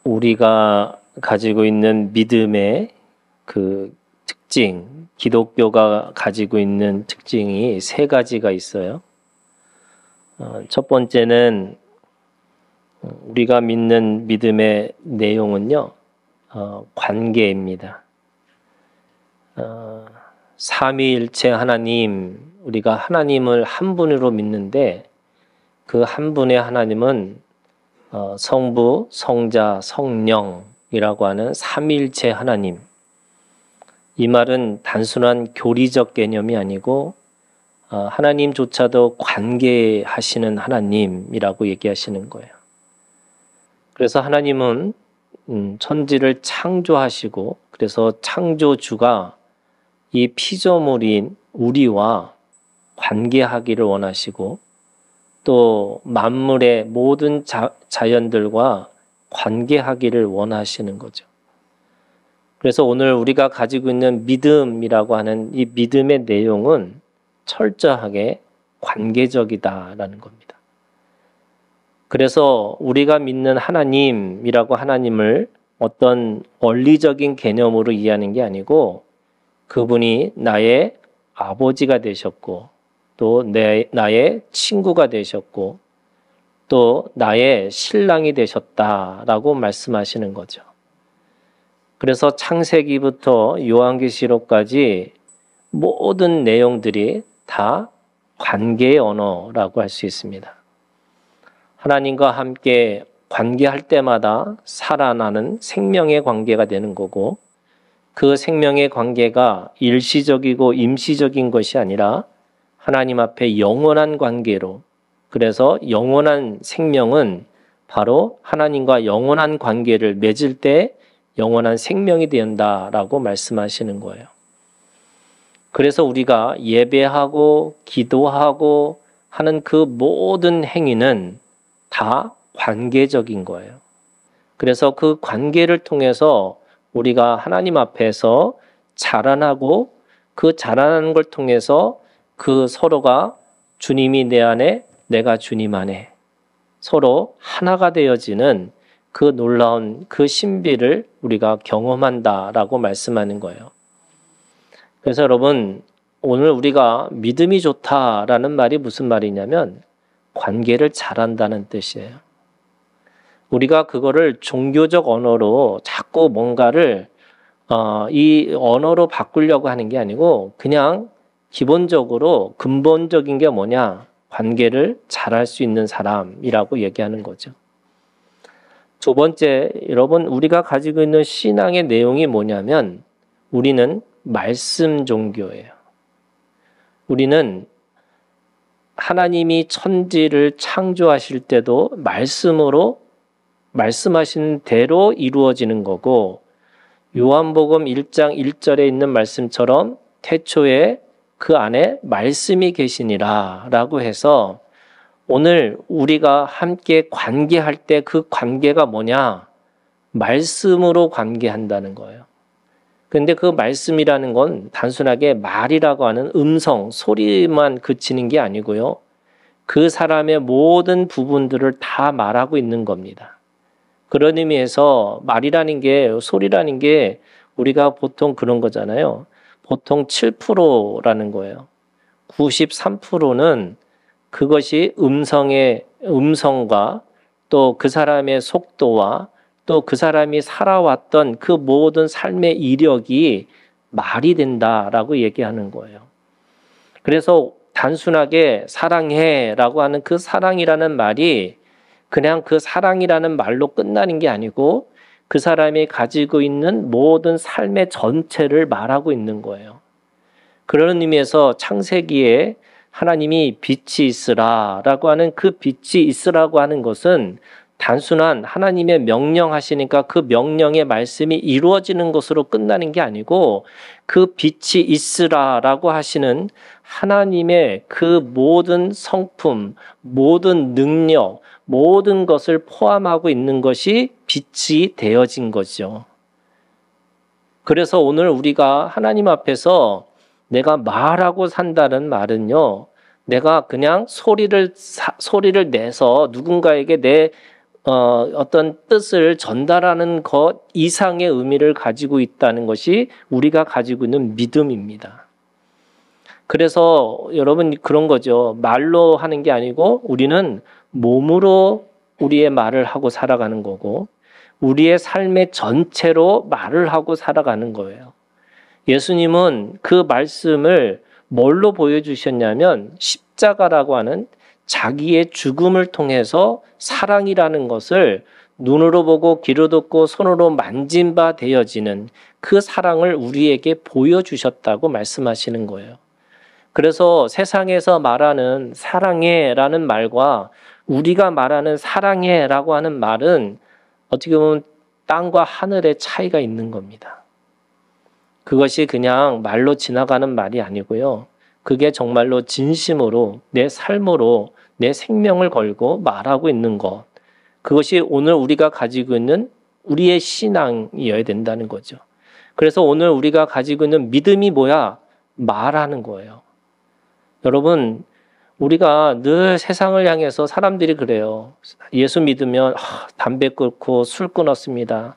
우리가 가지고 있는 믿음의 그 특징, 기독교가 가지고 있는 특징이 세 가지가 있어요. 첫 번째는 우리가 믿는 믿음의 내용은요, 관계입니다. 삼위일체 하나님, 우리가 하나님을 한 분으로 믿는데 그 한 분의 하나님은 성부, 성자, 성령이라고 하는 삼위일체 하나님. 이 말은 단순한 교리적 개념이 아니고 하나님조차도 관계하시는 하나님이라고 얘기하시는 거예요. 그래서 하나님은 천지를 창조하시고 그래서 창조주가 이 피조물인 우리와 관계하기를 원하시고 또 만물의 모든 자연들과 관계하기를 원하시는 거죠. 그래서 오늘 우리가 가지고 있는 믿음이라고 하는 이 믿음의 내용은 철저하게 관계적이다라는 겁니다. 그래서 우리가 믿는 하나님이라고 하나님을 어떤 원리적인 개념으로 이해하는 게 아니고 그분이 나의 아버지가 되셨고 또 나의 친구가 되셨고 또 나의 신랑이 되셨다라고 말씀하시는 거죠. 그래서 창세기부터 요한계시록까지 모든 내용들이 다 관계의 언어라고 할 수 있습니다. 하나님과 함께 관계할 때마다 살아나는 생명의 관계가 되는 거고 그 생명의 관계가 일시적이고 임시적인 것이 아니라 하나님 앞에 영원한 관계로, 그래서 영원한 생명은 바로 하나님과 영원한 관계를 맺을 때 영원한 생명이 된다라고 말씀하시는 거예요. 그래서 우리가 예배하고 기도하고 하는 그 모든 행위는 다 관계적인 거예요. 그래서 그 관계를 통해서 우리가 하나님 앞에서 자라나고 그 자라나는 걸 통해서 그 서로가 주님이 내 안에 내가 주님 안에 서로 하나가 되어지는 그 놀라운 그 신비를 우리가 경험한다라고 말씀하는 거예요. 그래서 여러분 오늘 우리가 믿음이 좋다라는 말이 무슨 말이냐면 관계를 잘한다는 뜻이에요. 우리가 그거를 종교적 언어로 자꾸 뭔가를 이 언어로 바꾸려고 하는 게 아니고 그냥 기본적으로 근본적인 게 뭐냐? 관계를 잘할 수 있는 사람이라고 얘기하는 거죠. 두 번째, 여러분 우리가 가지고 있는 신앙의 내용이 뭐냐면 우리는 말씀 종교예요. 우리는 하나님이 천지를 창조하실 때도 말씀으로 말씀하신 대로 이루어지는 거고 요한복음 1장 1절에 있는 말씀처럼 태초에 그 안에 말씀이 계시니라 라고 해서 오늘 우리가 함께 관계할 때 그 관계가 뭐냐? 말씀으로 관계한다는 거예요. 근데 그 말씀이라는 건 단순하게 말이라고 하는 음성, 소리만 그치는 게 아니고요. 그 사람의 모든 부분들을 다 말하고 있는 겁니다. 그런 의미에서 말이라는 게, 소리라는 게 우리가 보통 그런 거잖아요. 보통 7%라는 거예요. 93%는 그것이 음성과 또 그 사람의 속도와 또 그 사람이 살아왔던 그 모든 삶의 이력이 말이 된다라고 얘기하는 거예요. 그래서 단순하게 사랑해라고 하는 그 사랑이라는 말이 그냥 그 사랑이라는 말로 끝나는 게 아니고 그 사람이 가지고 있는 모든 삶의 전체를 말하고 있는 거예요. 그런 의미에서 창세기에 하나님이 빛이 있으라라고 하는 그 빛이 있으라고 하는 것은 단순한 하나님의 명령하시니까 그 명령의 말씀이 이루어지는 것으로 끝나는 게 아니고 그 빛이 있으라라고 하시는 하나님의 그 모든 성품, 모든 능력, 모든 것을 포함하고 있는 것이 빛이 되어진 거죠. 그래서 오늘 우리가 하나님 앞에서 내가 말하고 산다는 말은요, 내가 그냥 소리를 내서 누군가에게 내 어떤 뜻을 전달하는 것 이상의 의미를 가지고 있다는 것이 우리가 가지고 있는 믿음입니다. 그래서 여러분 그런 거죠. 말로 하는 게 아니고 우리는 몸으로 우리의 말을 하고 살아가는 거고 우리의 삶의 전체로 말을 하고 살아가는 거예요. 예수님은 그 말씀을 뭘로 보여주셨냐면 십자가라고 하는 자기의 죽음을 통해서 사랑이라는 것을 눈으로 보고 귀로 듣고 손으로 만진 바 되어지는 그 사랑을 우리에게 보여주셨다고 말씀하시는 거예요. 그래서 세상에서 말하는 사랑해라는 말과 우리가 말하는 사랑해라고 하는 말은 어떻게 보면 땅과 하늘의 차이가 있는 겁니다. 그것이 그냥 말로 지나가는 말이 아니고요. 그게 정말로 진심으로 내 삶으로 내 생명을 걸고 말하고 있는 것. 그것이 오늘 우리가 가지고 있는 우리의 신앙이어야 된다는 거죠. 그래서 오늘 우리가 가지고 있는 믿음이 뭐야? 말하는 거예요. 여러분, 우리가 늘 세상을 향해서 사람들이 그래요. 예수 믿으면 담배 끊고 술 끊었습니다.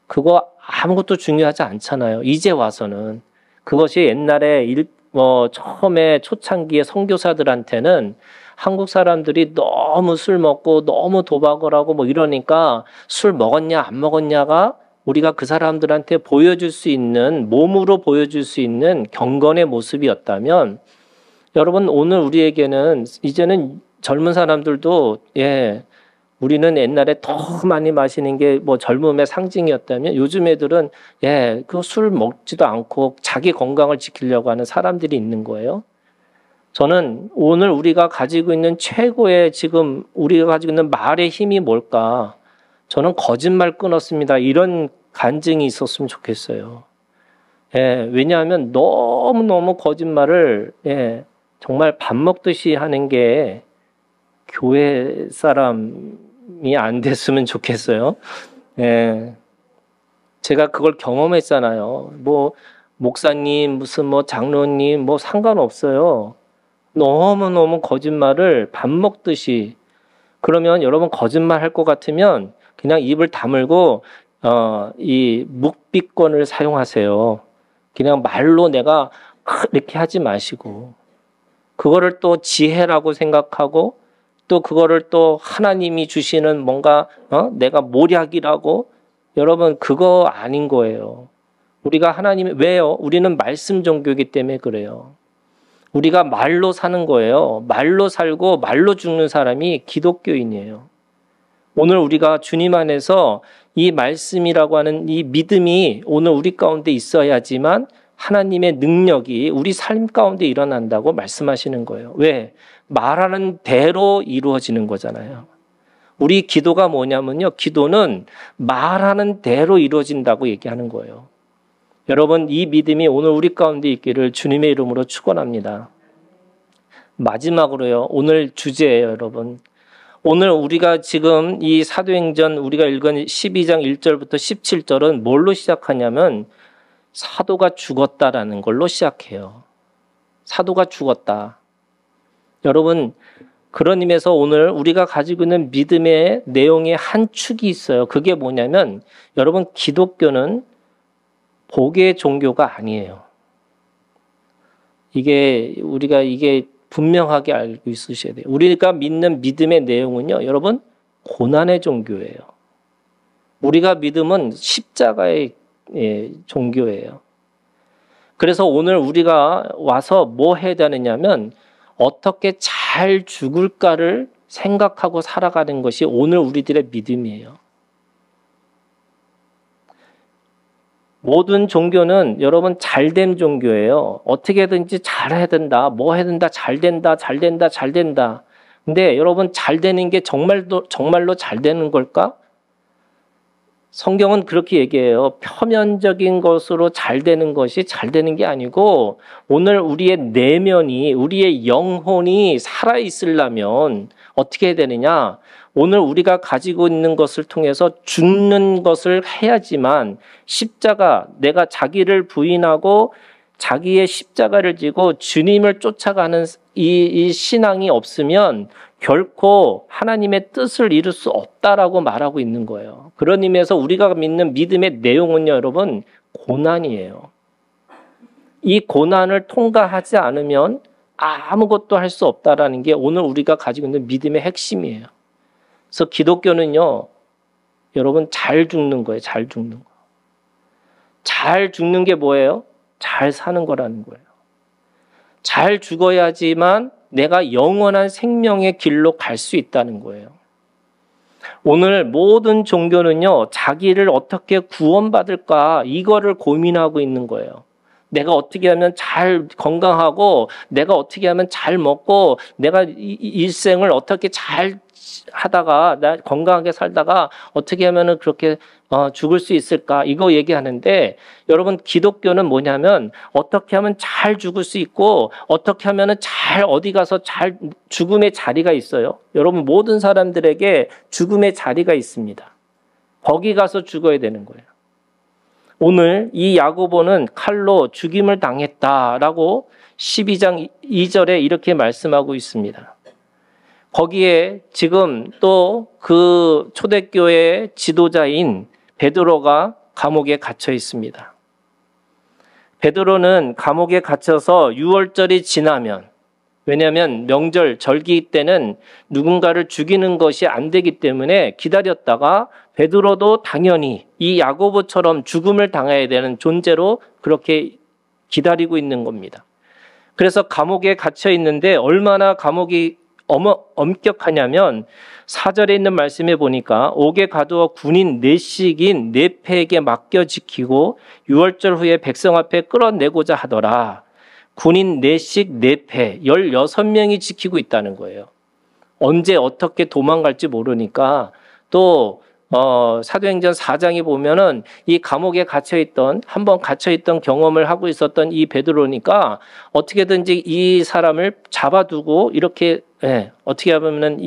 그거 아무것도 중요하지 않잖아요. 이제 와서는. 그것이 옛날에 처음에 초창기에 선교사들한테는 한국 사람들이 너무 술 먹고 너무 도박을 하고 뭐 이러니까 술 먹었냐 안 먹었냐가 우리가 그 사람들한테 보여줄 수 있는 몸으로 보여줄 수 있는 경건의 모습이었다면 여러분 오늘 우리에게는 이제는 젊은 사람들도 우리는 옛날에 더 많이 마시는 게 뭐 젊음의 상징이었다면 요즘 애들은 그 술 먹지도 않고 자기 건강을 지키려고 하는 사람들이 있는 거예요. 저는 오늘 우리가 가지고 있는 최고의 지금 우리가 가지고 있는 말의 힘이 뭘까? 저는 거짓말 끊었습니다. 이런 간증이 있었으면 좋겠어요. 왜냐하면 너무너무 거짓말을 정말 밥 먹듯이 하는 게 교회 사람이 안 됐으면 좋겠어요. 제가 그걸 경험했잖아요. 뭐 목사님, 무슨 뭐 장로님 뭐 상관없어요. 너무너무 거짓말을 밥 먹듯이. 그러면 여러분 거짓말 할 것 같으면 그냥 입을 다물고 이 묵비권을 사용하세요. 그냥 말로 내가 이렇게 하지 마시고 그거를 또 지혜라고 생각하고 또 그거를 또 하나님이 주시는 뭔가 내가 모략이라고 여러분 그거 아닌 거예요. 우리가 왜요? 우리는 말씀 종교이기 때문에 그래요. 우리가 말로 사는 거예요. 말로 살고 말로 죽는 사람이 기독교인이에요. 오늘 우리가 주님 안에서 이 말씀이라고 하는 이 믿음이 오늘 우리 가운데 있어야지만 하나님의 능력이 우리 삶 가운데 일어난다고 말씀하시는 거예요. 왜? 말하는 대로 이루어지는 거잖아요. 우리 기도가 뭐냐면요. 기도는 말하는 대로 이루어진다고 얘기하는 거예요. 여러분 이 믿음이 오늘 우리 가운데 있기를 주님의 이름으로 축원합니다. 마지막으로요. 오늘 주제예요, 여러분. 오늘 우리가 지금 이 사도행전 우리가 읽은 12장 1절부터 17절은 뭘로 시작하냐면 사도가 죽었다라는 걸로 시작해요. 사도가 죽었다. 여러분 그런 의미에서 오늘 우리가 가지고 있는 믿음의 내용의 한 축이 있어요. 그게 뭐냐면 여러분 기독교는 복의 종교가 아니에요. 우리가 분명하게 알고 있으셔야 돼요. 우리가 믿는 믿음의 내용은요, 여러분 고난의 종교예요. 우리가 믿음은 십자가의 종교예요. 그래서 오늘 우리가 와서 뭐 해야 되느냐면 어떻게 잘 죽을까를 생각하고 살아가는 것이 오늘 우리들의 믿음이에요. 모든 종교는 여러분 잘된 종교예요. 어떻게든지 잘해야 된다. 뭐 해야 된다. 잘 된다. 잘 된다. 잘 된다. 근데 여러분 잘 되는 게 정말로 잘 되는 걸까? 성경은 그렇게 얘기해요. 표면적인 것으로 잘 되는 것이 잘 되는 게 아니고 오늘 우리의 내면이 우리의 영혼이 살아있으려면 어떻게 해야 되느냐? 오늘 우리가 가지고 있는 것을 통해서 죽는 것을 해야지만 십자가 내가 자기를 부인하고 자기의 십자가를 지고 주님을 쫓아가는 이 신앙이 없으면 결코 하나님의 뜻을 이룰 수 없다라고 말하고 있는 거예요. 그런 의미에서 우리가 믿는 믿음의 내용은요, 여러분, 고난이에요. 이 고난을 통과하지 않으면 아무것도 할 수 없다라는 게 오늘 우리가 가지고 있는 믿음의 핵심이에요. 그래서 기독교는요, 여러분, 잘 죽는 거예요. 잘 죽는 거. 잘 죽는 게 뭐예요? 잘 사는 거라는 거예요. 잘 죽어야지만 내가 영원한 생명의 길로 갈 수 있다는 거예요. 오늘 모든 종교는요, 자기를 어떻게 구원받을까 이거를 고민하고 있는 거예요. 내가 어떻게 하면 잘 건강하고, 내가 어떻게 하면 잘 먹고, 내가 일생을 어떻게 잘 하다가, 나 건강하게 살다가 어떻게 하면은 그렇게 죽을 수 있을까? 이거 얘기하는데, 여러분, 기독교는 뭐냐면 어떻게 하면 잘 죽을 수 있고, 어떻게 하면은 잘 어디 가서 잘 죽음의 자리가 있어요. 여러분, 모든 사람들에게 죽음의 자리가 있습니다. 거기 가서 죽어야 되는 거예요. 오늘 이 야고보는 칼로 죽임을 당했다라고 12장 2절에 이렇게 말씀하고 있습니다. 거기에 지금 또 그 초대교회 지도자인 베드로가 감옥에 갇혀 있습니다. 베드로는 감옥에 갇혀서 유월절이 지나면, 왜냐하면 명절 절기 때는 누군가를 죽이는 것이 안 되기 때문에 기다렸다가 베드로도 당연히 이 야고보처럼 죽음을 당해야 되는 존재로 그렇게 기다리고 있는 겁니다. 그래서 감옥에 갇혀 있는데 얼마나 감옥이 엄격하냐면 4절에 있는 말씀에 보니까 옥에 가두어 군인 넷씩인 네 패에게 맡겨 지키고 유월절 후에 백성 앞에 끌어내고자 하더라. 군인 넷씩 네 패, 16명이 지키고 있다는 거예요. 언제 어떻게 도망갈지 모르니까 또 사도행전 4장에 보면은 이 감옥에 갇혀있던, 한번 갇혀있던 경험을 하고 있었던 이 베드로니까 어떻게든지 이 사람을 잡아두고 이렇게, 어떻게 하면은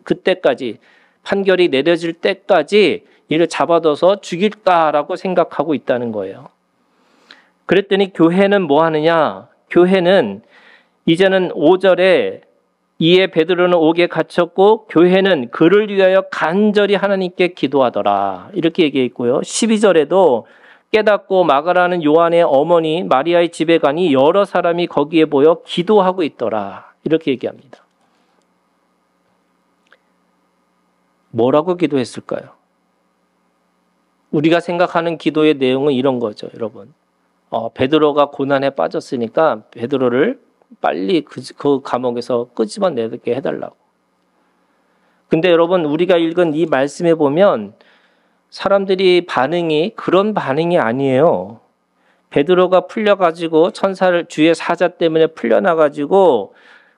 그때까지 판결이 내려질 때까지 이를 잡아둬서 죽일까라고 생각하고 있다는 거예요. 그랬더니 교회는 뭐 하느냐? 교회는 이제는 5절에 이에 베드로는 옥에 갇혔고 교회는 그를 위하여 간절히 하나님께 기도하더라. 이렇게 얘기해 있고요. 12절에도 깨닫고 마가라는 요한의 어머니 마리아의 집에 가니 여러 사람이 거기에 모여 기도하고 있더라. 이렇게 얘기합니다. 뭐라고 기도했을까요? 우리가 생각하는 기도의 내용은 이런 거죠, 여러분. 베드로가 고난에 빠졌으니까 베드로를 빨리 그 감옥에서 끄집어내게 해달라고. 근데 여러분, 우리가 읽은 이 말씀에 보면 사람들이 반응이 그런 반응이 아니에요. 베드로가 풀려가지고 주의 사자 때문에 풀려나가지고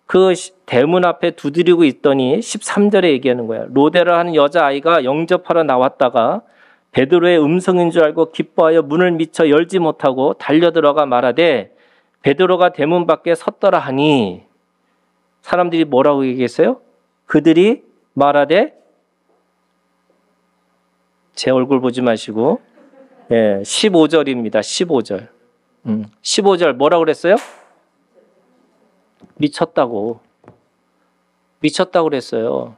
그 대문 앞에 두드리고 있더니 13절에 얘기하는 거예요. 로데라 하는 여자아이가 영접하러 나왔다가 베드로의 음성인 줄 알고 기뻐하여 문을 미처 열지 못하고 달려들어가 말하되 베드로가 대문 밖에 섰더라 하니, 사람들이 뭐라고 얘기했어요? 그들이 말하되, 제 얼굴 보지 마시고 15절입니다. 15절. 15절 뭐라고 그랬어요? 미쳤다고 그랬어요.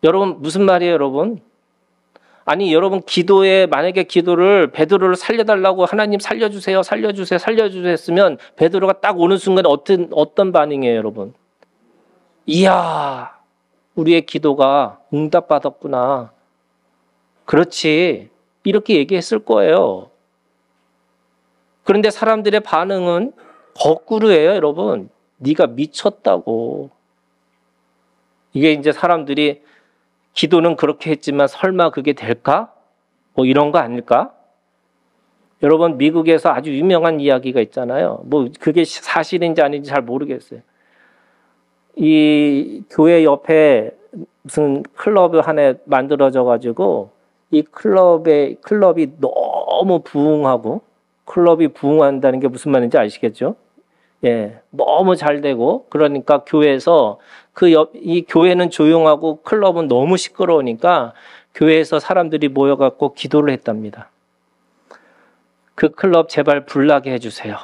여러분, 무슨 말이에요, 여러분? 아니, 여러분, 만약에 기도를 베드로를 살려달라고 하나님 살려주세요 했으면 베드로가 딱 오는 순간에 어떤 반응이에요, 여러분? 이야, 우리의 기도가 응답받았구나. 그렇지. 이렇게 얘기했을 거예요. 그런데 사람들의 반응은 거꾸로예요, 여러분. 네가 미쳤다고. 이게 이제 사람들이 기도는 그렇게 했지만 설마 그게 될까? 뭐 이런 거 아닐까? 여러분, 미국에서 아주 유명한 이야기가 있잖아요. 뭐 그게 사실인지 아닌지 잘 모르겠어요. 이 교회 옆에 무슨 클럽 하나 만들어져 가지고 이 클럽이 너무 부흥하고, 클럽이 부흥한다는 게 무슨 말인지 아시겠죠? 너무 잘 되고, 그러니까 교회에서 이 교회는 조용하고 클럽은 너무 시끄러우니까 교회에서 사람들이 모여갖고 기도를 했답니다. 그 클럽 제발 불나게 해주세요.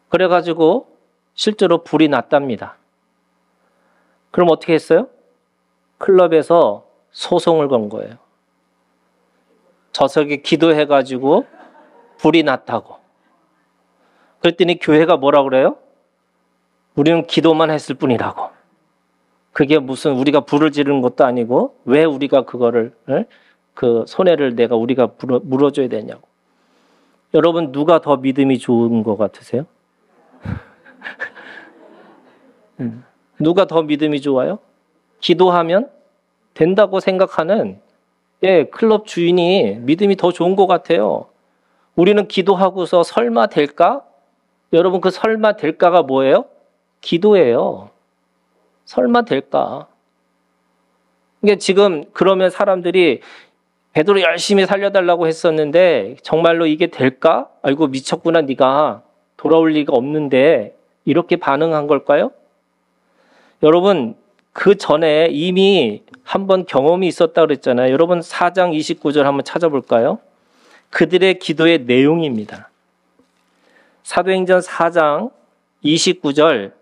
그래가지고 실제로 불이 났답니다. 그럼 어떻게 했어요? 클럽에서 소송을 건 거예요. 저석에 기도해가지고 불이 났다고. 그랬더니 교회가 뭐라 그래요? 우리는 기도만 했을 뿐이라고. 그게 무슨 우리가 불을 지르는 것도 아니고 왜 우리가 그거를 그 손해를 우리가 물어줘야 되냐고. 여러분 누가 더 믿음이 좋은 것 같으세요? 누가 더 믿음이 좋아요? 기도하면 된다고 생각하는 클럽 주인이 믿음이 더 좋은 것 같아요. 우리는 기도하고서 설마 될까? 여러분 그 설마 될까가 뭐예요? 기도예요. 설마 될까? 그러니까 지금 그러면 사람들이 베드로 열심히 살려달라고 했었는데 정말로 이게 될까? 아이고 미쳤구나 네가 돌아올 리가 없는데 이렇게 반응한 걸까요? 여러분 그 전에 이미 한번 경험이 있었다 그랬잖아요. 여러분 4장 29절 한번 찾아볼까요? 그들의 기도의 내용입니다. 사도행전 4장 29절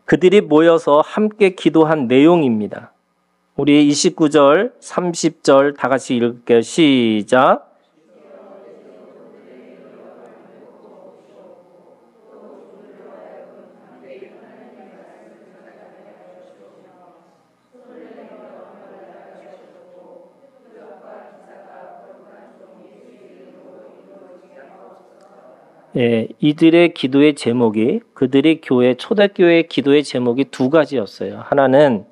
그들이 모여서 함께 기도한 내용입니다. 우리 29절, 30절 다 같이 읽을게요. 시작. 이들의 기도의 제목이 그들이 초대교회의 기도의 제목이 두 가지였어요. 하나는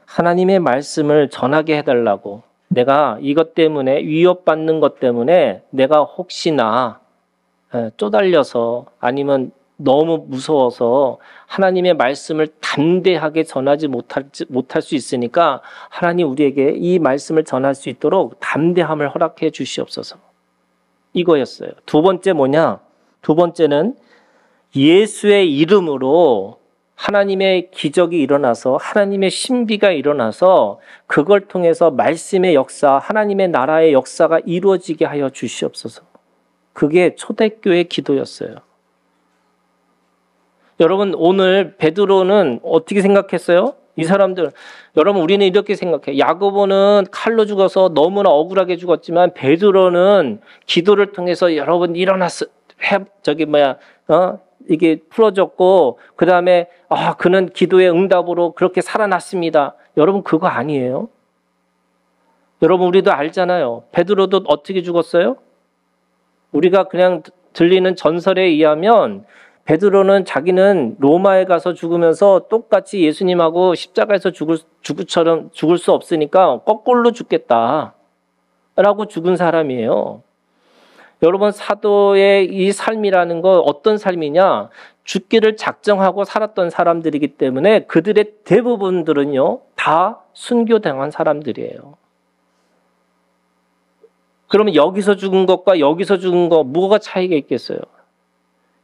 하나님의 말씀을 전하게 해달라고. 내가 이것 때문에 위협받는 것 때문에 내가 혹시나 쪼달려서 아니면 너무 무서워서 하나님의 말씀을 담대하게 전하지 못할 수 있으니까 하나님 우리에게 이 말씀을 전할 수 있도록 담대함을 허락해 주시옵소서. 이거였어요. 두 번째 뭐냐? 두 번째는 예수의 이름으로 하나님의 기적이 일어나서 하나님의 신비가 일어나서 그걸 통해서 말씀의 역사, 하나님의 나라의 역사가 이루어지게 하여 주시옵소서. 그게 초대교회의 기도였어요. 여러분 오늘 베드로는 어떻게 생각했어요? 이 사람들 여러분 우리는 이렇게 생각해요. 야고보는 칼로 죽어서 너무나 억울하게 죽었지만 베드로는 기도를 통해서 여러분 일어났어. 이게 풀어졌고 그 다음에 그는 기도의 응답으로 그렇게 살아났습니다. 여러분 그거 아니에요. 여러분 우리도 알잖아요. 베드로도 어떻게 죽었어요? 우리가 그냥 들리는 전설에 의하면 베드로는 자기는 로마에 가서 죽으면서 똑같이 예수님하고 십자가에서 죽을 수 없으니까 거꾸로 죽겠다라고 죽은 사람이에요. 여러분 사도의 이 삶이라는 건 어떤 삶이냐? 죽기를 작정하고 살았던 사람들이기 때문에 그들의 대부분들은요 다 순교당한 사람들이에요. 그러면 여기서 죽은 것과 여기서 죽은 것 뭐가 차이가 있겠어요?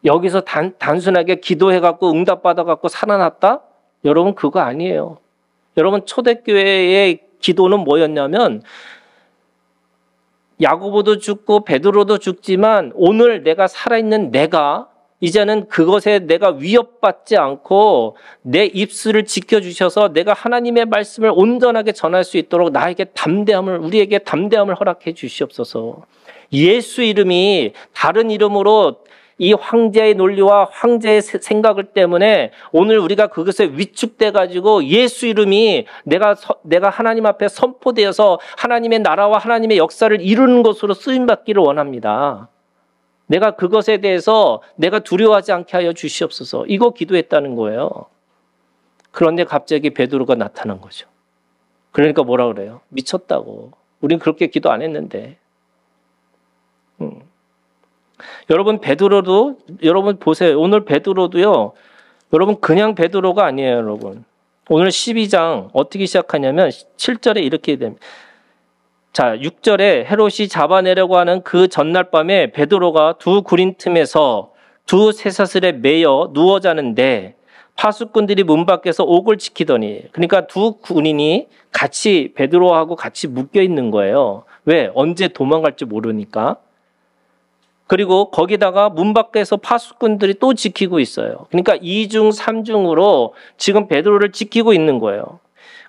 여기서 단순하게 기도해갖고 응답받아갖고 살아났다? 여러분 그거 아니에요. 여러분 초대교회의 기도는 뭐였냐면 야고보도 죽고 베드로도 죽지만 오늘 내가 살아있는 내가 이제는 그것에 내가 위협받지 않고 내 입술을 지켜주셔서 내가 하나님의 말씀을 온전하게 전할 수 있도록 우리에게 담대함을 허락해 주시옵소서. 예수 이름이 다른 이름으로 이 황제의 논리와 황제의 생각을 때문에 오늘 우리가 그것에 위축돼 가지고 예수 이름이 내가 하나님 앞에 선포되어서 하나님의 나라와 하나님의 역사를 이루는 것으로 쓰임 받기를 원합니다. 내가 그것에 대해서 내가 두려워하지 않게 하여 주시옵소서. 이거 기도했다는 거예요. 그런데 갑자기 베드로가 나타난 거죠. 그러니까 뭐라 그래요? 미쳤다고. 우린 그렇게 기도 안 했는데. 여러분 여러분 보세요. 오늘 베드로도요. 여러분 그냥 베드로가 아니에요, 여러분. 오늘 12장 어떻게 시작하냐면 7절에 이렇게 됩니다. 자, 6절에 헤롯이 잡아내려고 하는 그 전날 밤에 베드로가 두 구린 틈에서 두 쇠사슬에 매여 누워 자는데 파수꾼들이 문 밖에서 옥을 지키더니, 그러니까 두 군인이 같이 베드로하고 같이 묶여 있는 거예요. 왜? 언제 도망갈지 모르니까. 그리고 거기다가 문 밖에서 파수꾼들이 또 지키고 있어요. 그러니까 2중 3중으로 지금 베드로를 지키고 있는 거예요.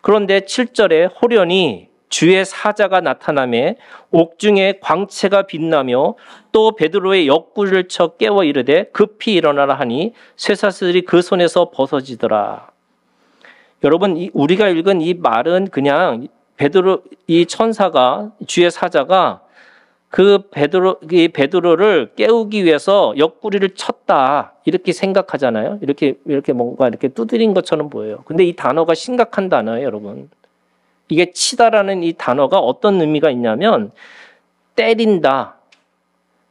그런데 7절에 호련히 주의 사자가 나타나매 옥중에 광채가 빛나며 또 베드로의 옆구리를 쳐 깨워 이르되 급히 일어나라 하니 쇠사슬이 그 손에서 벗어지더라. 여러분, 우리가 읽은 이 말은 그냥 베드로, 이 천사가, 주의 사자가 그 베드로를 깨우기 위해서 옆구리를 쳤다, 이렇게 생각하잖아요. 이렇게 뭔가 이렇게 두드린 것처럼 보여요. 근데 이 단어가 심각한 단어예요, 여러분. 이게 치다라는 이 단어가 어떤 의미가 있냐면 때린다,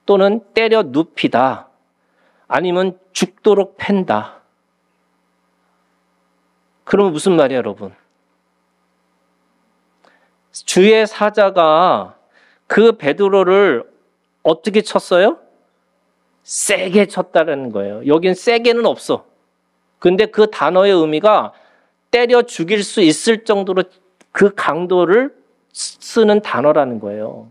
또는 때려 눕히다, 아니면 죽도록 팬다. 그러면 무슨 말이에요, 여러분? 주의 사자가 그 베드로를 어떻게 쳤어요? 세게 쳤다라는 거예요. 여긴 세게는 없어. 근데 그 단어의 의미가 때려 죽일 수 있을 정도로 그 강도를 쓰는 단어라는 거예요.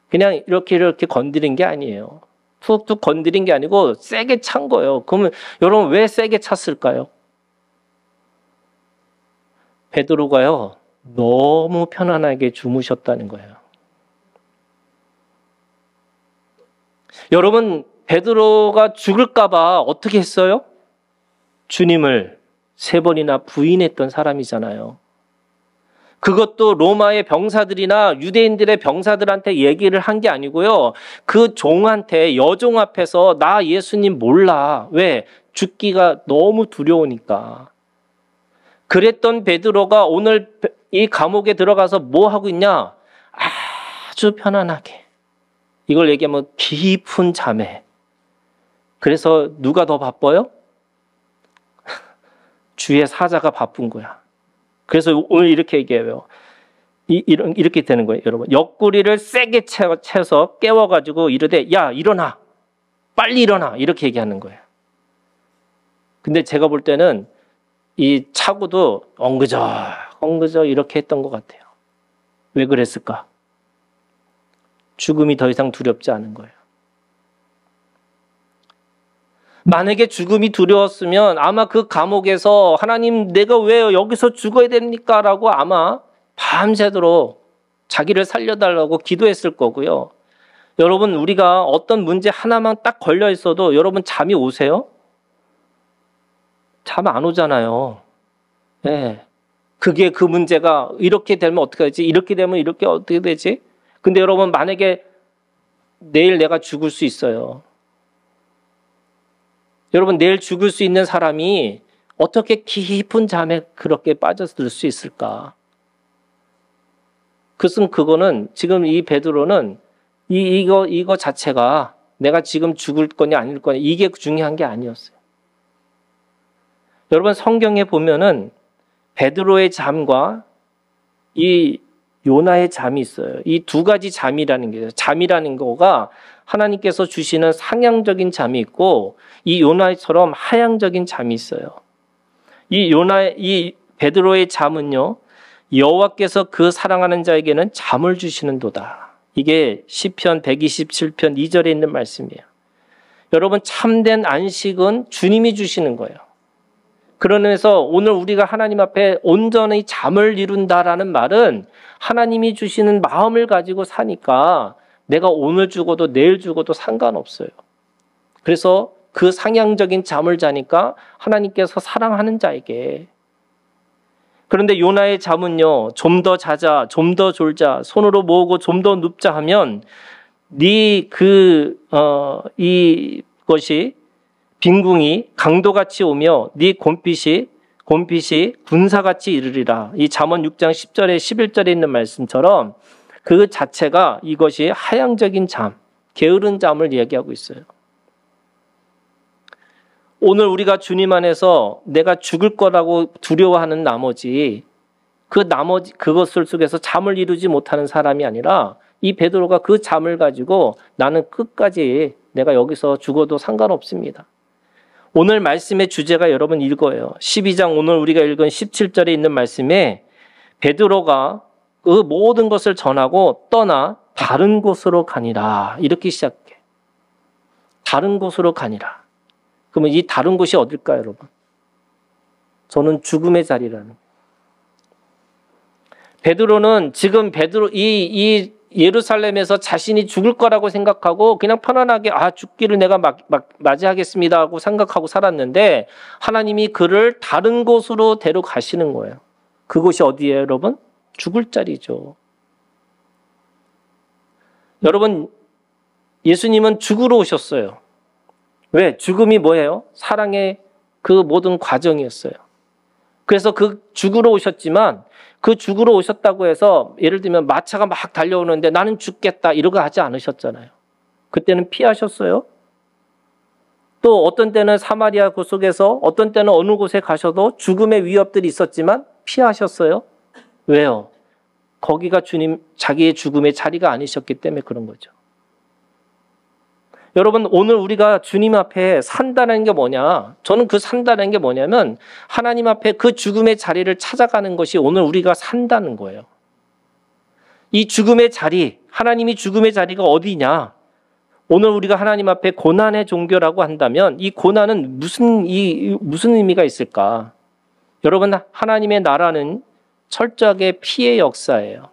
그냥 이렇게 건드린 게 아니에요. 툭툭 건드린 게 아니고 세게 찬 거예요. 그러면 여러분, 왜 세게 찼을까요? 베드로가요, 너무 편안하게 주무셨다는 거예요. 여러분, 베드로가 죽을까 봐 어떻게 했어요? 주님을 3번이나 부인했던 사람이잖아요. 그것도 로마의 병사들이나 유대인들의 병사들한테 얘기를 한 게 아니고요. 그 종한테, 여종 앞에서 나 예수님 몰라. 왜? 죽기가 너무 두려우니까. 그랬던 베드로가 오늘 이 감옥에 들어가서 뭐 하고 있냐? 아주 편안하게. 이걸 얘기하면 깊은 잠에. 그래서 누가 더 바빠요? 주의 사자가 바쁜 거야. 그래서 오늘 이렇게 얘기해요. 이렇게 되는 거예요, 여러분. 옆구리를 세게 채서 깨워가지고 이르되, 야, 일어나. 빨리 일어나. 이렇게 얘기하는 거예요. 근데 제가 볼 때는 이 차고도 엉그저 이렇게 했던 것 같아요. 왜 그랬을까? 죽음이 더 이상 두렵지 않은 거예요. 만약에 죽음이 두려웠으면 아마 그 감옥에서 하나님, 내가 왜 여기서 죽어야 됩니까? 라고 아마 밤새도록 자기를 살려달라고 기도했을 거고요. 여러분, 우리가 어떤 문제 하나만 딱 걸려 있어도 여러분 잠이 오세요? 잠 안 오잖아요. 네. 그게 그 문제가 이렇게 되면 어떻게 하지? 이렇게 되면 이렇게 어떻게 되지? 근데 여러분, 만약에 내일 내가 죽을 수 있어요. 여러분, 내일 죽을 수 있는 사람이 어떻게 깊은 잠에 그렇게 빠져들 수 있을까? 그거는 지금 이 베드로는 이거 자체가 내가 지금 죽을 거냐 아닐 거냐, 이게 중요한 게 아니었어요. 여러분, 성경에 보면은 베드로의 잠과 이 요나의 잠이 있어요. 이 두 가지 잠이라는 게 있어요. 잠이라는 거가 하나님께서 주시는 상향적인 잠이 있고, 이 요나처럼 하향적인 잠이 있어요. 이 베드로의 잠은요, 여호와께서 그 사랑하는 자에게는 잠을 주시는도다. 이게 시편 127편 2절에 있는 말씀이에요. 여러분, 참된 안식은 주님이 주시는 거예요. 그러면서 오늘 우리가 하나님 앞에 온전히 잠을 이룬다라는 말은 하나님이 주시는 마음을 가지고 사니까 내가 오늘 죽어도 내일 죽어도 상관없어요. 그래서 그 상향적인 잠을 자니까 하나님께서 사랑하는 자에게. 그런데 요나의 잠은요, 좀 더 자자, 좀 더 졸자, 손으로 모으고 좀 더 눕자 하면 이것이 빈궁이 강도같이 오며 네 곰빛이 군사같이 이르리라. 이 잠언 6장 10절에 11절에 있는 말씀처럼 그 자체가 이것이 하향적인 잠, 게으른 잠을 얘기하고 있어요. 오늘 우리가 주님 안에서 내가 죽을 거라고 두려워하는 나머지 그것을 속에서 잠을 이루지 못하는 사람이 아니라 이 베드로가 그 잠을 가지고 나는 끝까지 내가 여기서 죽어도 상관없습니다. 오늘 말씀의 주제가 여러분 이거예요. 12장 오늘 우리가 읽은 17절에 있는 말씀에 베드로가 그 모든 것을 전하고 떠나 다른 곳으로 가니라. 이렇게 시작해. 다른 곳으로 가니라. 그러면 이 다른 곳이 어딜까요, 여러분? 저는 죽음의 자리라는 거예요. 베드로는 지금 이 예루살렘에서 자신이 죽을 거라고 생각하고 그냥 편안하게 죽기를 내가 맞이하겠습니다 하고 생각하고 살았는데 하나님이 그를 다른 곳으로 데려가시는 거예요. 그곳이 어디예요, 여러분? 죽을 자리죠. 여러분, 예수님은 죽으러 오셨어요. 왜? 죽음이 뭐예요? 사랑의 그 모든 과정이었어요. 그래서 그 죽으러 오셨지만 그 죽으러 오셨다고 해서 예를 들면 마차가 막 달려오는데 나는 죽겠다 이러고 하지 않으셨잖아요. 그때는 피하셨어요. 또 어떤 때는 사마리아 그 속에서 어떤 때는 어느 곳에 가셔도 죽음의 위협들이 있었지만 피하셨어요. 왜요? 거기가 주님 자기의 죽음의 자리가 아니셨기 때문에 그런 거죠. 여러분 오늘 우리가 주님 앞에 산다는 게 뭐냐? 저는 그 산다는 게 뭐냐면 하나님 앞에 그 죽음의 자리를 찾아가는 것이 오늘 우리가 산다는 거예요. 이 죽음의 자리, 하나님이 죽음의 자리가 어디냐? 오늘 우리가 하나님 앞에 고난의 종교라고 한다면 이 고난은 무슨 의미가 있을까? 여러분 하나님의 나라는 철저하게 피의 역사예요.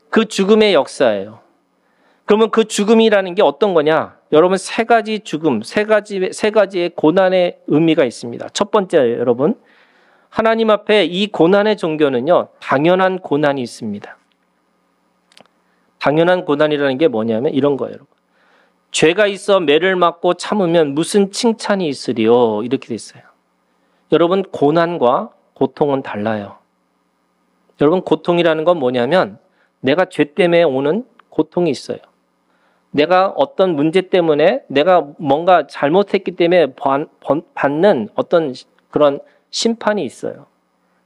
그 죽음의 역사예요. 그러면 그 죽음이라는 게 어떤 거냐? 여러분 세 가지 죽음, 세 가지의 고난의 의미가 있습니다. 첫 번째 여러분, 하나님 앞에 이 고난의 종교는요, 당연한 고난이 있습니다. 당연한 고난이라는 게 뭐냐면 이런 거예요, 여러분. 죄가 있어 매를 맞고 참으면 무슨 칭찬이 있으리요? 이렇게 돼 있어요. 여러분 고난과 고통은 달라요. 여러분 고통이라는 건 뭐냐면 내가 죄 때문에 오는 고통이 있어요. 내가 어떤 문제 때문에 내가 뭔가 잘못했기 때문에 받는 어떤 그런 심판이 있어요.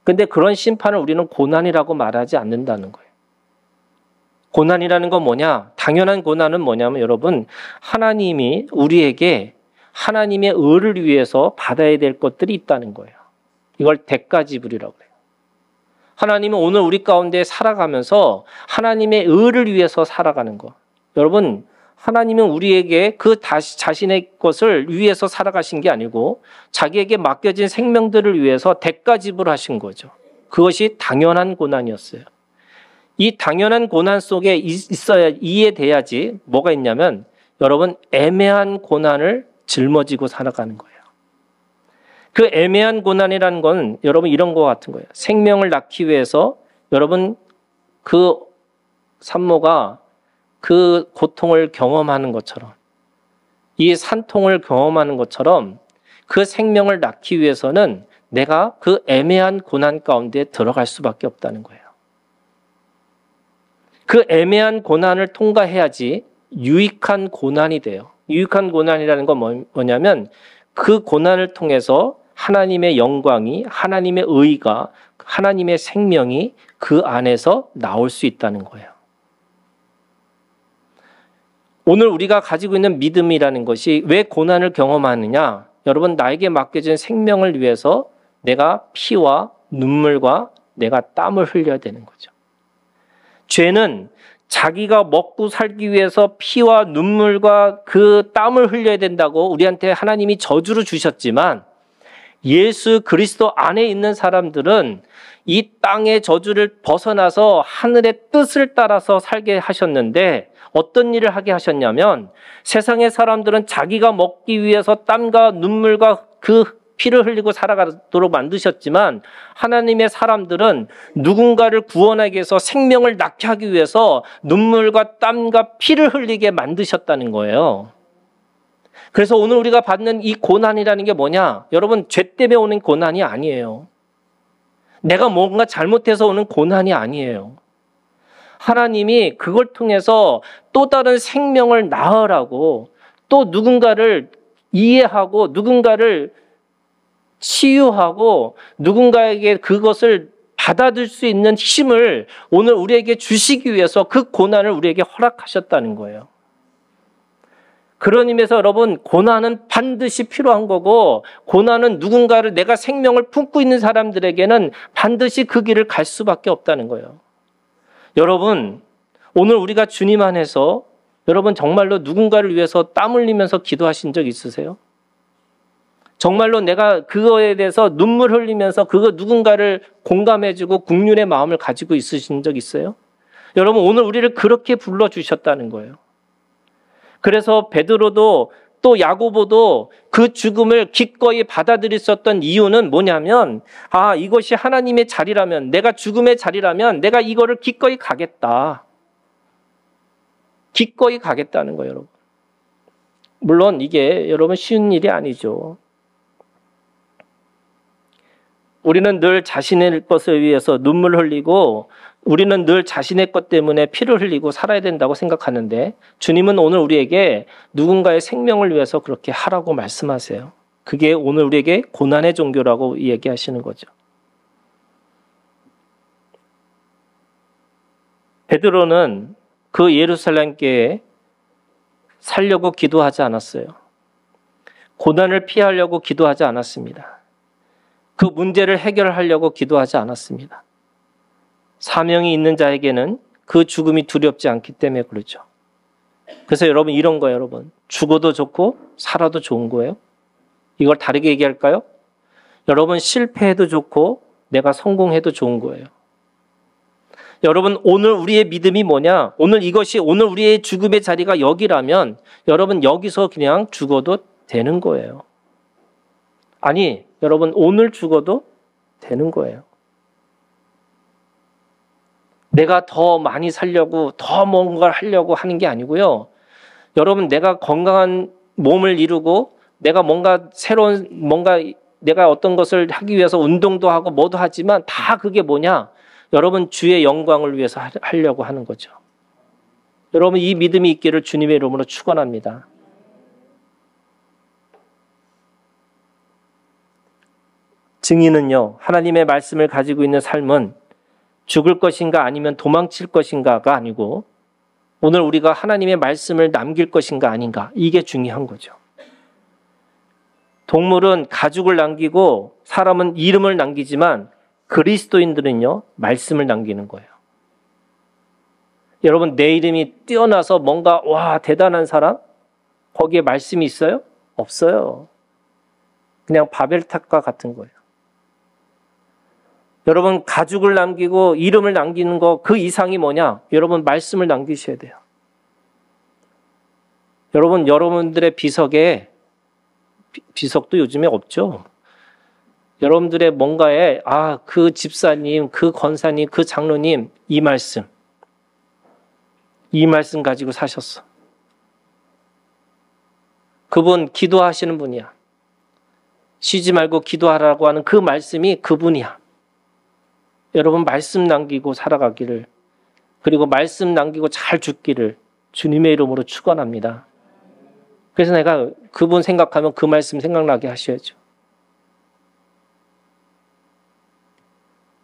근데 그런 심판을 우리는 고난이라고 말하지 않는다는 거예요. 고난이라는 건 뭐냐? 당연한 고난은 뭐냐면 여러분 하나님이 우리에게 하나님의 의를 위해서 받아야 될 것들이 있다는 거예요. 이걸 대가지불이라고 해요. 하나님은 오늘 우리 가운데 살아가면서 하나님의 의를 위해서 살아가는 거. 여러분 하나님은 우리에게 그 자신의 것을 위해서 살아가신 게 아니고 자기에게 맡겨진 생명들을 위해서 대가지불하신 거죠. 그것이 당연한 고난이었어요. 이 당연한 고난 속에 있어야 이해돼야지 뭐가 있냐면 여러분 애매한 고난을 짊어지고 살아가는 거예요. 그 애매한 고난이라는 건 여러분 이런 거 같은 거예요. 생명을 낳기 위해서 여러분 그 산모가 그 고통을 경험하는 것처럼 이 산통을 경험하는 것처럼 그 생명을 낳기 위해서는 내가 그 애매한 고난 가운데 들어갈 수밖에 없다는 거예요. 그 애매한 고난을 통과해야지 유익한 고난이 돼요. 유익한 고난이라는 건 뭐냐면 그 고난을 통해서 하나님의 영광이, 하나님의 의가, 하나님의 생명이 그 안에서 나올 수 있다는 거예요. 오늘 우리가 가지고 있는 믿음이라는 것이 왜 고난을 경험하느냐? 여러분 나에게 맡겨진 생명을 위해서 내가 피와 눈물과 내가 땀을 흘려야 되는 거죠. 죄는 자기가 먹고 살기 위해서 피와 눈물과 그 땀을 흘려야 된다고 우리한테 하나님이 저주를 주셨지만 예수 그리스도 안에 있는 사람들은 이 땅의 저주를 벗어나서 하늘의 뜻을 따라서 살게 하셨는데 어떤 일을 하게 하셨냐면 세상의 사람들은 자기가 먹기 위해서 땀과 눈물과 그 피를 흘리고 살아가도록 만드셨지만 하나님의 사람들은 누군가를 구원하기 위해서 생명을 낳게 하기 위해서 눈물과 땀과 피를 흘리게 만드셨다는 거예요. 그래서 오늘 우리가 받는 이 고난이라는 게 뭐냐? 여러분 죄 때문에 오는 고난이 아니에요. 내가 뭔가 잘못해서 오는 고난이 아니에요. 하나님이 그걸 통해서 또 다른 생명을 낳으라고 또 누군가를 이해하고 누군가를 치유하고 누군가에게 그것을 받아들일 수 있는 힘을 오늘 우리에게 주시기 위해서 그 고난을 우리에게 허락하셨다는 거예요. 그런 의미에서 여러분, 고난은 반드시 필요한 거고, 고난은 누군가를, 내가 생명을 품고 있는 사람들에게는 반드시 그 길을 갈 수밖에 없다는 거예요. 여러분, 오늘 우리가 주님 안에서 여러분 정말로 누군가를 위해서 땀 흘리면서 기도하신 적 있으세요? 정말로 내가 그거에 대해서 눈물 흘리면서 그거 누군가를 공감해주고 국률의 마음을 가지고 있으신 적 있어요? 여러분, 오늘 우리를 그렇게 불러주셨다는 거예요. 그래서 베드로도 또 야고보도 그 죽음을 기꺼이 받아들였었던 이유는 뭐냐면, 이것이 하나님의 자리라면, 내가 죽음의 자리라면 내가 이거를 기꺼이 가겠다. 기꺼이 가겠다는 거예요, 여러분. 물론 이게 여러분 쉬운 일이 아니죠. 우리는 늘 자신의 것을 위해서 눈물 흘리고, 우리는 늘 자신의 것 때문에 피를 흘리고 살아야 된다고 생각하는데, 주님은 오늘 우리에게 누군가의 생명을 위해서 그렇게 하라고 말씀하세요. 그게 오늘 우리에게 고난의 종교라고 얘기하시는 거죠. 베드로는 그 예루살렘 교회에 살려고 기도하지 않았어요. 고난을 피하려고 기도하지 않았습니다. 그 문제를 해결하려고 기도하지 않았습니다. 사명이 있는 자에게는 그 죽음이 두렵지 않기 때문에 그렇죠. 그래서 여러분, 이런 거예요, 여러분. 죽어도 좋고 살아도 좋은 거예요. 이걸 다르게 얘기할까요? 여러분, 실패해도 좋고 내가 성공해도 좋은 거예요. 여러분, 오늘 우리의 믿음이 뭐냐? 오늘 우리의 죽음의 자리가 여기라면 여러분, 여기서 그냥 죽어도 되는 거예요. 아니, 여러분, 오늘 죽어도 되는 거예요. 내가 더 많이 살려고, 더 뭔가를 하려고 하는 게 아니고요. 여러분, 내가 건강한 몸을 이루고, 내가 내가 어떤 것을 하기 위해서 운동도 하고 뭐도 하지만 다 그게 뭐냐? 여러분, 주의 영광을 위해서 하려고 하는 거죠. 여러분, 이 믿음이 있기를 주님의 이름으로 축원합니다. 증인은요, 하나님의 말씀을 가지고 있는 삶은 죽을 것인가 아니면 도망칠 것인가가 아니고, 오늘 우리가 하나님의 말씀을 남길 것인가 아닌가, 이게 중요한 거죠. 동물은 가죽을 남기고 사람은 이름을 남기지만 그리스도인들은요, 말씀을 남기는 거예요. 여러분, 내 이름이 뛰어나서 뭔가 대단한 사람? 거기에 말씀이 있어요? 없어요. 그냥 바벨탑과 같은 거예요. 여러분, 가죽을 남기고 이름을 남기는 거, 그 이상이 뭐냐? 여러분, 말씀을 남기셔야 돼요. 여러분, 여러분들의 비석에, 비석도 요즘에 없죠? 여러분들의 뭔가에, 그 집사님, 그 권사님, 그 장로님, 이 말씀 가지고 사셨어. 그분 기도하시는 분이야. 쉬지 말고 기도하라고 하는 그 말씀이 그분이야. 여러분, 말씀 남기고 살아가기를, 그리고 말씀 남기고 잘 죽기를 주님의 이름으로 축원합니다. 그래서 내가 그분 생각하면 그 말씀 생각나게 하셔야죠.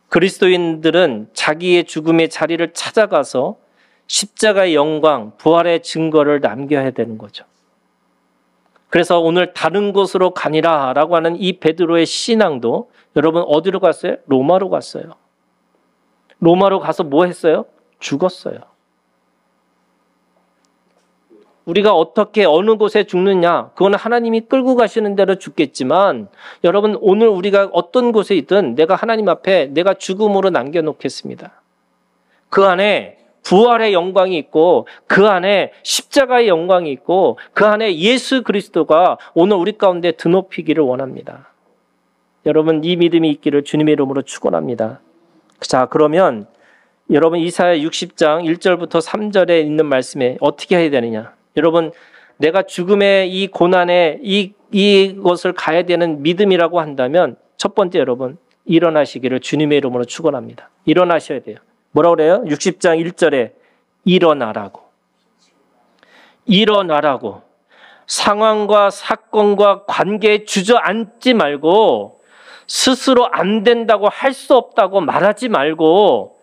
그리스도인들은 자기의 죽음의 자리를 찾아가서 십자가의 영광, 부활의 증거를 남겨야 되는 거죠. 그래서 오늘 다른 곳으로 가니라 라고 하는 이 베드로의 신앙도 여러분, 어디로 갔어요? 로마로 갔어요. 로마로 가서 뭐 했어요? 죽었어요. 우리가 어떻게 어느 곳에 죽느냐, 그거는 하나님이 끌고 가시는 대로 죽겠지만, 여러분, 오늘 우리가 어떤 곳에 있든 내가 하나님 앞에 내가 죽음으로 남겨놓겠습니다. 그 안에 부활의 영광이 있고, 그 안에 십자가의 영광이 있고, 그 안에 예수 그리스도가 오늘 우리 가운데 드높이기를 원합니다. 여러분, 이 믿음이 있기를 주님의 이름으로 축원합니다. 자, 그러면 여러분, 이사야 60장 1절부터 3절에 있는 말씀에 어떻게 해야 되느냐? 여러분, 내가 죽음의 이 고난에 이것을 가야 되는 믿음이라고 한다면, 첫 번째, 여러분, 일어나시기를 주님의 이름으로 축원합니다. 일어나셔야 돼요. 뭐라고 그래요? 60장 1절에 일어나라고. 일어나라고. 상황과 사건과 관계에 주저앉지 말고, 스스로 안 된다고, 할 수 없다고 말하지 말고,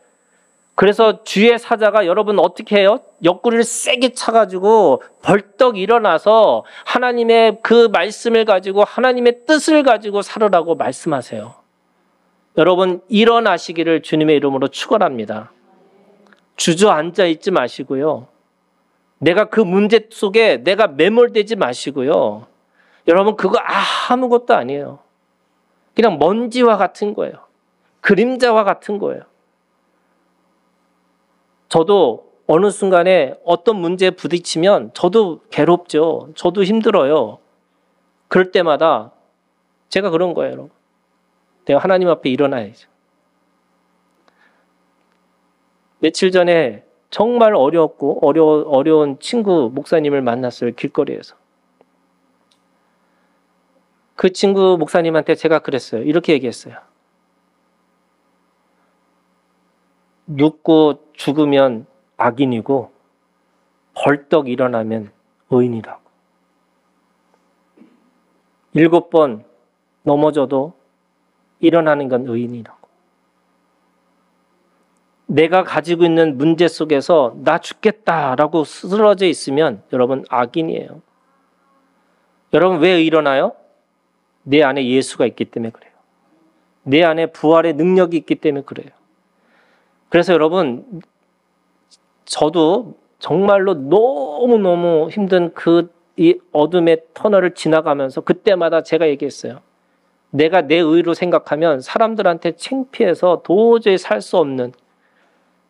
그래서 주의 사자가 여러분 어떻게 해요? 옆구리를 세게 차가지고 벌떡 일어나서 하나님의 그 말씀을 가지고 하나님의 뜻을 가지고 살으라고 말씀하세요. 여러분 일어나시기를 주님의 이름으로 축원합니다. 주저앉아 있지 마시고요. 내가 그 문제 속에 내가 매몰되지 마시고요. 여러분 그거 아무것도 아니에요. 그냥 먼지와 같은 거예요. 그림자와 같은 거예요. 저도 어느 순간에 어떤 문제에 부딪히면 저도 괴롭죠. 저도 힘들어요. 그럴 때마다 제가 그런 거예요. 여러분. 내가 하나님 앞에 일어나야죠. 며칠 전에 정말 어려운 친구 목사님을 만났어요. 길거리에서. 그 친구 목사님한테 제가 그랬어요. 이렇게 얘기했어요. 눕고 죽으면 악인이고 벌떡 일어나면 의인이라고. 7번 넘어져도 일어나는 건 의인이라고. 내가 가지고 있는 문제 속에서 나 죽겠다라고 쓰러져 있으면 여러분 악인이에요. 여러분 왜 일어나요? 내 안에 예수가 있기 때문에 그래요. 내 안에 부활의 능력이 있기 때문에 그래요. 그래서 여러분 저도 정말로 너무너무 힘든 이 어둠의 터널을 지나가면서 그때마다 제가 얘기했어요. 내가 내 의로 생각하면 사람들한테 창피해서 도저히 살 수 없는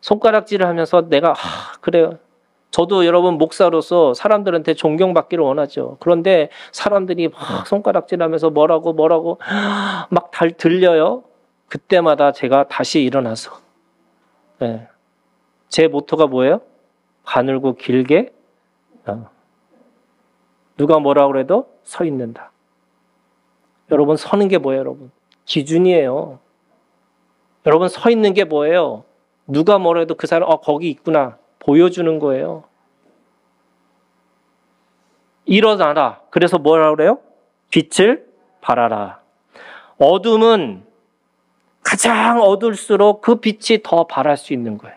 손가락질을 하면서 내가 그래요. 저도 여러분 목사로서 사람들한테 존경받기를 원하죠. 그런데 사람들이 막 손가락질하면서 뭐라고 막 들려요. 그때마다 제가 다시 일어나서 네. 제 모토가 뭐예요? 가늘고 길게 누가 뭐라고 그래도 서 있는다. 여러분 서는 게 뭐예요? 여러분 기준이에요. 여러분 서 있는 게 뭐예요? 누가 뭐라 해도 그 사람 거기 있구나 보여주는 거예요. 일어나라. 그래서 뭐라고 그래요? 빛을 발하라. 어둠은 가장 어두울수록 그 빛이 더 발할 수 있는 거예요.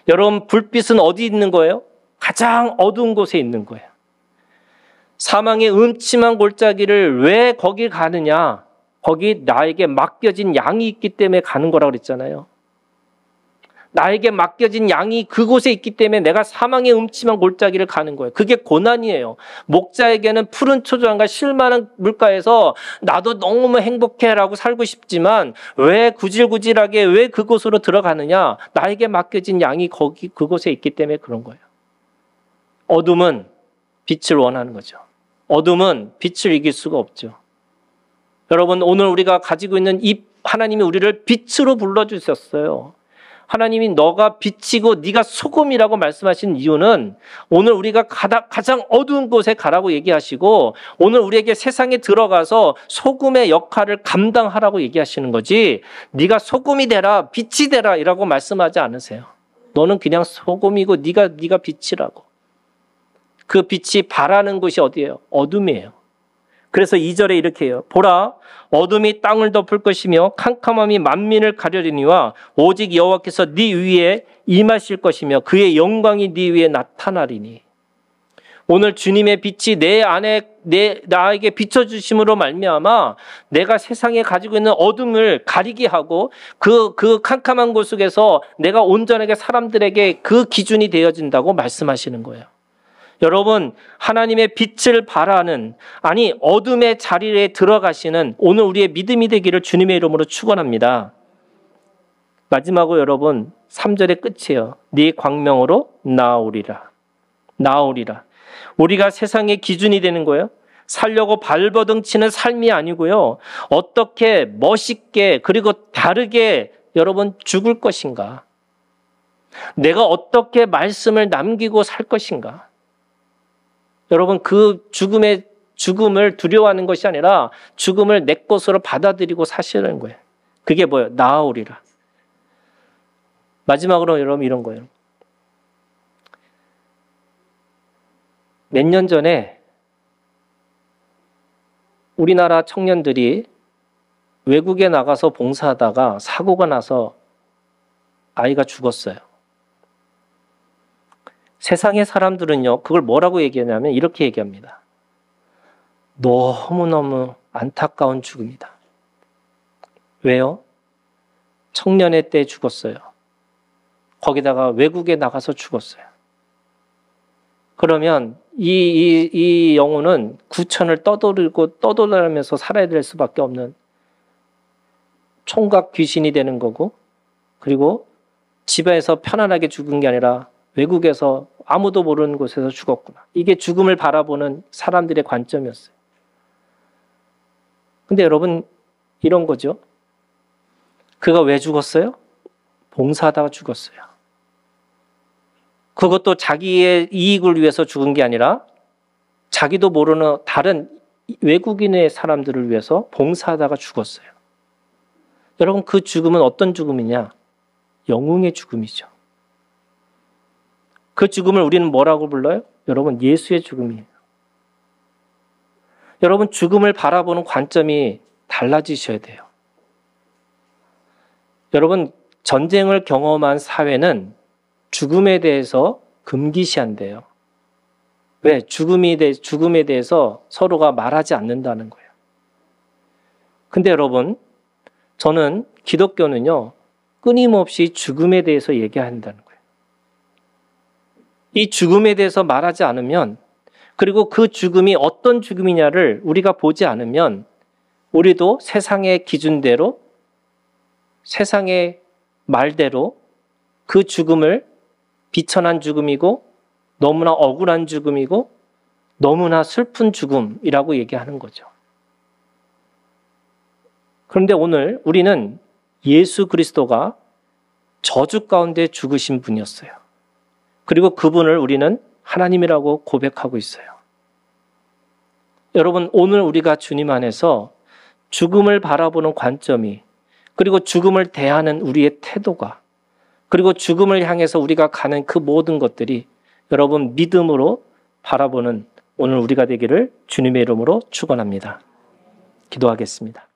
여러분 불빛은 어디 있는 거예요? 가장 어두운 곳에 있는 거예요. 사망의 음침한 골짜기를 왜 거기 가느냐? 거기 나에게 맡겨진 양이 있기 때문에 가는 거라고 그랬잖아요. 나에게 맡겨진 양이 그곳에 있기 때문에 내가 사망의 음침한 골짜기를 가는 거예요. 그게 고난이에요. 목자에게는 푸른 초장과 실만한 물가에서 나도 너무 행복해라고 살고 싶지만 왜 구질구질하게 왜 그곳으로 들어가느냐? 나에게 맡겨진 양이 그곳에 있기 때문에 그런 거예요. 어둠은 빛을 원하는 거죠. 어둠은 빛을 이길 수가 없죠. 여러분 오늘 우리가 가지고 있는 이 하나님이 우리를 빛으로 불러주셨어요. 하나님이 너가 빛이고 네가 소금이라고 말씀하신 이유는 오늘 우리가 가장 어두운 곳에 가라고 얘기하시고 오늘 우리에게 세상에 들어가서 소금의 역할을 감당하라고 얘기하시는 거지 네가 소금이 되라 빛이 되라 이라고 말씀하지 않으세요. 너는 그냥 소금이고 네가 빛이라고. 그 빛이 발하는 곳이 어디예요? 어둠이에요. 그래서 2절에 이렇게 해요. 보라 어둠이 땅을 덮을 것이며 캄캄함이 만민을 가려리니와 오직 여호와께서 네 위에 임하실 것이며 그의 영광이 네 위에 나타나리니. 오늘 주님의 빛이 내 안에 나에게 비춰주심으로 말미암아 내가 세상에 가지고 있는 어둠을 가리게 하고 그 캄캄한 곳 속에서 내가 온전하게 사람들에게 그 기준이 되어진다고 말씀하시는 거예요. 여러분 하나님의 빛을 발하는 어둠의 자리에 들어가시는 오늘 우리의 믿음이 되기를 주님의 이름으로 축원합니다. 마지막으로 여러분 3절의 끝이에요. 네 광명으로 나아오리라. 우리가 세상의 기준이 되는 거예요. 살려고 발버둥 치는 삶이 아니고요. 어떻게 멋있게 그리고 다르게 여러분 죽을 것인가. 내가 어떻게 말씀을 남기고 살 것인가. 여러분 그 죽음을 두려워하는 것이 아니라 죽음을 내 것으로 받아들이고 사시는 거예요. 그게 뭐예요? 나아오리라. 마지막으로 여러분 이런 거예요. 몇 년 전에 우리나라 청년들이 외국에 나가서 봉사하다가 사고가 나서 아이가 죽었어요. 세상의 사람들은요, 그걸 뭐라고 얘기하냐면 이렇게 얘기합니다. 너무너무 안타까운 죽음이다. 왜요? 청년의 때 죽었어요. 거기다가 외국에 나가서 죽었어요. 그러면 이 영혼은 구천을 떠돌아가면서 살아야 될 수밖에 없는 총각 귀신이 되는 거고, 그리고 집에서 편안하게 죽은 게 아니라 외국에서 아무도 모르는 곳에서 죽었구나. 이게 죽음을 바라보는 사람들의 관점이었어요. 근데 여러분, 이런 거죠. 그가 왜 죽었어요? 봉사하다가 죽었어요. 그것도 자기의 이익을 위해서 죽은 게 아니라 자기도 모르는 다른 외국인의 사람들을 위해서 봉사하다가 죽었어요. 여러분, 그 죽음은 어떤 죽음이냐? 영웅의 죽음이죠. 그 죽음을 우리는 뭐라고 불러요? 여러분, 예수의 죽음이에요. 여러분, 죽음을 바라보는 관점이 달라지셔야 돼요. 여러분, 전쟁을 경험한 사회는 죽음에 대해서 금기시한대요. 왜? 죽음에 대해서 서로가 말하지 않는다는 거예요. 근데 여러분, 저는 기독교는요, 끊임없이 죽음에 대해서 얘기한다는 거예요. 이 죽음에 대해서 말하지 않으면, 그리고 그 죽음이 어떤 죽음이냐를 우리가 보지 않으면, 우리도 세상의 기준대로, 세상의 말대로 그 죽음을 비천한 죽음이고, 너무나 억울한 죽음이고, 너무나 슬픈 죽음이라고 얘기하는 거죠. 그런데 오늘 우리는 예수 그리스도가 저주 가운데 죽으신 분이었어요. 그리고 그분을 우리는 하나님이라고 고백하고 있어요. 여러분, 오늘 우리가 주님 안에서 죽음을 바라보는 관점이, 그리고 죽음을 대하는 우리의 태도가, 그리고 죽음을 향해서 우리가 가는 그 모든 것들이 여러분 믿음으로 바라보는 오늘 우리가 되기를 주님의 이름으로 축원합니다. 기도하겠습니다.